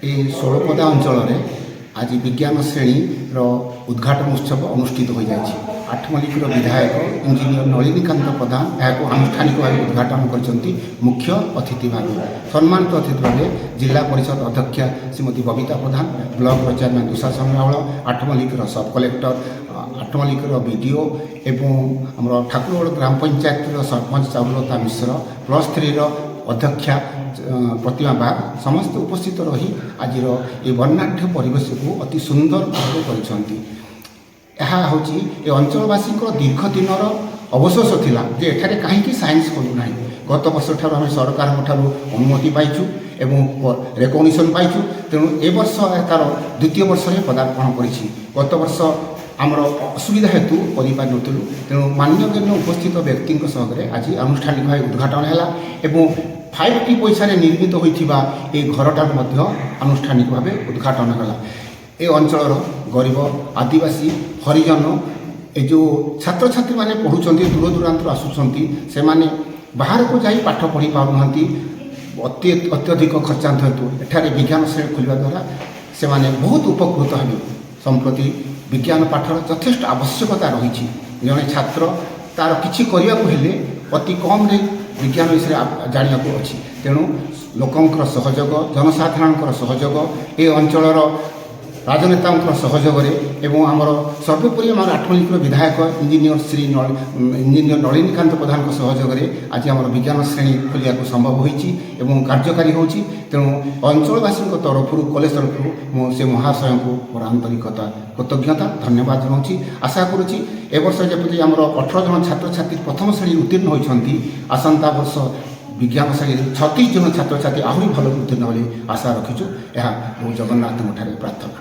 ଏ ଷୋଳପଦା ଅଞ୍ଚଳରେ ଆଜି ବିଜ୍ଞାନ ଶ୍ରେଣୀର ଉଦ୍ଘାଟନ ଉତ୍ସବ ଅନୁଷ୍ଠିତ ହୋଇଯାଇଛି। ଆଠମଲ୍ଲିକର ବିଧାୟକ ଇଞ୍ଜିନିୟର ନଳିନୀକାନ୍ତ ପ୍ରଧାନ ଏହାକୁ ଆନୁଷ୍ଠାନିକ ଭାବେ ଉଦ୍ଘାଟନ କରିଛନ୍ତି। ମୁଖ୍ୟ ଅତିଥି ଭାବେ ସମ୍ମାନିତ ଅତିଥି ଭାବେ ଜିଲ୍ଲା ପରିଷଦ ଅଧ୍ୟକ୍ଷା ଶ୍ରୀମତୀ ବବିତା ପ୍ରଧାନ, ବ୍ଲକର ଚେୟାରମ୍ୟାନ୍ ଦୁଶାସନ ରାଉଳ, ଆଠମଲ୍ଲିକର ସବ୍ କଲେକ୍ଟର, ଆଠମଲ୍ଲିକର ବିଡ଼ିଓ ଏବଂ ଆମର ଠାକୁରଗଡ଼ ଗ୍ରାମ ପଞ୍ଚାୟତର ସରପଞ୍ଚ ଚାରୁଲତା ମିଶ୍ର, +3ର ଅଧ୍ୟକ୍ଷା ପ୍ରତିମା ବାଗ ସମସ୍ତେ ଉପସ୍ଥିତ ରହି ଆଜିର ଏ ବର୍ଣ୍ଣାঢ୍ୟ ପରିବେଶକୁ ଅତି ସୁନ୍ଦର ଭାବେ କରିଛନ୍ତି। ଏହା ହେଉଛି ଏ ଅଞ୍ଚଳବାସୀଙ୍କ ଦୀର୍ଘ ଦିନର ଅବଶୋଷ ଥିଲା ଯେ ଏଠାରେ କାହିଁକି ସାଇନ୍ସ କରୁନାହିଁ। ଗତ ବର୍ଷଠାରୁ ଆମେ ସରକାରଙ୍କ ଠାରୁ ଅନୁମତି ପାଇଛୁ ଏବଂ ରେକଗ୍ନିସନ୍ ପାଇଛୁ। ତେଣୁ ଏ ବର୍ଷ ତା'ର ଦ୍ୱିତୀୟ ବର୍ଷରେ ପଦାର୍ପଣ କରିଛି। ଗତ ବର୍ଷ ଆମର ଅସୁବିଧା ହେତୁ କରିପାରିନଥିଲୁ। ତେଣୁ ମାନ୍ୟଗଣ୍ୟ ଉପସ୍ଥିତ ବ୍ୟକ୍ତିଙ୍କ ସହରେ ଆଜି ଆନୁଷ୍ଠାନିକ ଭାବେ ଉଦ୍ଘାଟନ ହେଲା ଏବଂ 5T ପଇସାରେ ନିର୍ମିତ ହୋଇଥିବା ଏ ଘରଟାକୁ ମଧ୍ୟ ଆନୁଷ୍ଠାନିକ ଭାବେ ଉଦ୍ଘାଟନ ହେଲା। ଏ ଅଞ୍ଚଳର ଗରିବ ଆଦିବାସୀ ହରିଜନ ଏ ଯେଉଁ ଛାତ୍ରଛାତ୍ରୀମାନେ ପଢ଼ୁଛନ୍ତି, ଦୂର ଦୂରାନ୍ତରୁ ଆସୁଛନ୍ତି, ସେମାନେ ବାହାରକୁ ଯାଇ ପାଠ ପଢ଼ି ପାରୁନାହାନ୍ତି। ଅତ୍ୟଧିକ ଖର୍ଚ୍ଚାନ୍ତ ହେତୁ ଏଠାରେ ବିଜ୍ଞାନ ଶ୍ରେଣୀ ଖୋଲିବା ଦ୍ୱାରା ସେମାନେ ବହୁତ ଉପକୃତ ହେବେ। ସମ୍ପ୍ରତି ବିଜ୍ଞାନ ପାଠର ଯଥେଷ୍ଟ ଆବଶ୍ୟକତା ରହିଛି। ଜଣେ ଛାତ୍ର ତା'ର କିଛି କରିବାକୁ ହେଲେ ଅତି କମ୍ରେ ବିଜ୍ଞାନ ବିଷୟରେ ଜାଣିବାକୁ ଅଛି। ତେଣୁ ଲୋକଙ୍କର ସହଯୋଗ, ଜନସାଧାରଣଙ୍କର ସହଯୋଗ, ଏ ଅଞ୍ଚଳର ରାଜନେତାଙ୍କର ସହଯୋଗରେ ଏବଂ ଆମର ସର୍ବୋପରି ଆମର ଆଠମଲ୍ଲିକର ବିଧାୟକ ଇଞ୍ଜିନିୟର ନଳିନୀକାନ୍ତ ପ୍ରଧାନଙ୍କ ସହଯୋଗରେ ଆଜି ଆମର ବିଜ୍ଞାନ ଶ୍ରେଣୀ ଖୋଲିବାକୁ ସମ୍ଭବ ହୋଇଛି ଏବଂ କାର୍ଯ୍ୟକାରୀ ହେଉଛି। ତେଣୁ ଅଞ୍ଚଳବାସୀଙ୍କ ତରଫରୁ, କଲେଜ ତରଫରୁ ମୁଁ ସେ ମହାଶୟଙ୍କୁ ମୋର ଆନ୍ତରିକତା କୃତଜ୍ଞତା ଧନ୍ୟବାଦ ଜଣାଉଛି। ଆଶା କରୁଛି ଏ ବର୍ଷ ଯେପରି ଆମର 18 ଜଣ ଛାତ୍ରଛାତ୍ରୀ ପ୍ରଥମ ଶ୍ରେଣୀ ଉତ୍ତୀର୍ଣ୍ଣ ହୋଇଛନ୍ତି, ଆସନ୍ତା ବର୍ଷ ବିଜ୍ଞାନ ଶ୍ରେଣୀରେ 36 ଜଣ ଛାତ୍ରଛାତ୍ରୀ ଆହୁରି ଭଲ ଉତ୍ତୀର୍ଣ୍ଣ ବୋଲି ଆଶା ରଖିଛୁ। ଏହା ମୁଁ ଜଗନ୍ନାଥଙ୍କ ଠାରେ ପ୍ରାର୍ଥନା।